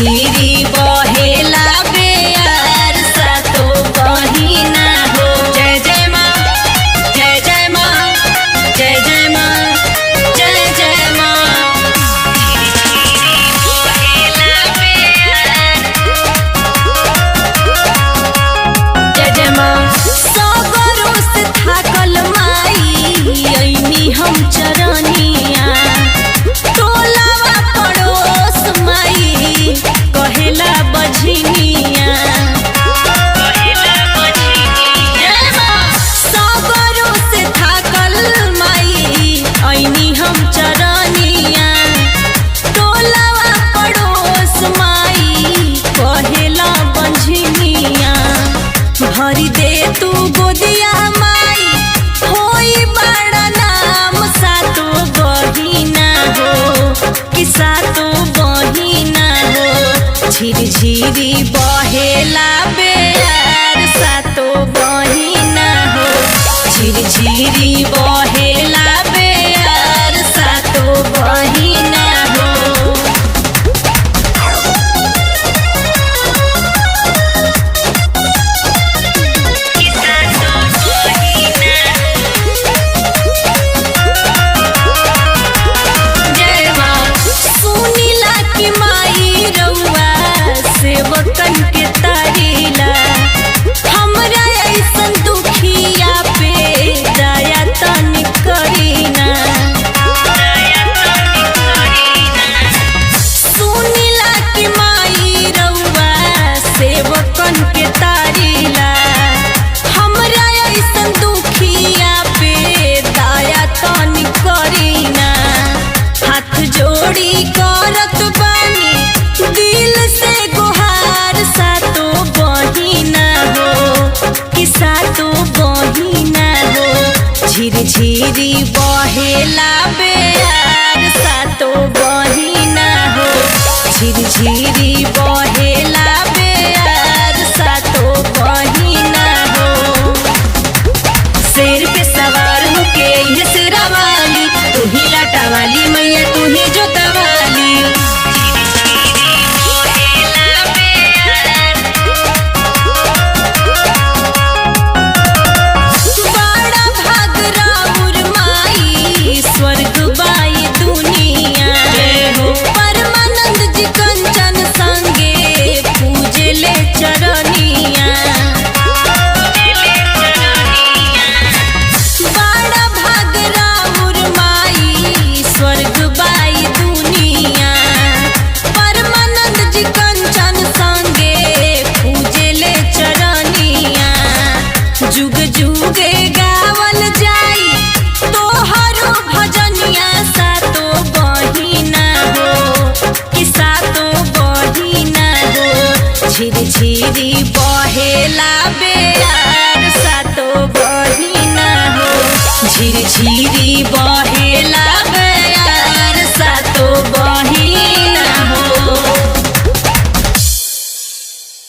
झिरझिरी बहेला बेयार सातो बहिना हो। जय जय माँ, जय जय माँ, जय जय माँ, जय जय माँ। झिरझिरी बहेला बेयार, जय जय माँ। सगरो से थाकल माई अइनी हम चरनिया, टोलावा पड़ोस माई कहेला बझनिया, कहेला बझनिया। सगरो से थाकल माई अइनी हम चरनिया, टोलावा पड़ोस माई कहेला बझनिया। भरी दे तू गोदिया माई होई बड़ा नाम सातो बहिना हो कि सातो बहिना हो। झिरझिरी बहेला बेयार सातो बहिना हो। झिरझिरी बहेला बेयार सातो बहिना हो। सेवकन के तारीला हमरा ऐसन दुखिया पे दया तनी करीना, दया तनी करीना। सुनिला कि माई रउआ सेवकन के तारीला हमरा ऐसन दुखिया पे दया तनी करीना। हाथ जोड़ी करत बानी दिल से गुहार सातो बहिना हो कि सातो बहिना हो। झिरझिरी बहेला बेयार सातो बहिना हो। झिरझिरी बहेला बेयार सातो बहिना हो। शेर पे सवार होके ये शेरा वाली, तू ही लाटा वाली मैया तू ही जोता वाली। स्वर्ग बाई दुनिया हो। परमानंद जी कंचन संगे पूजले चरनिया, बड़ा भाग राउर माई स्वर्ग बाई दुनिया। परमानंद जी कंचन संगे पूजले चरनिया। जुग जुगे गावल जाई तोहरो भजनिया सातो बहिना हो कि सातो बहिना हो। झिरझिरी बहेला बेयार सातो बहिना हो। झिरझिरी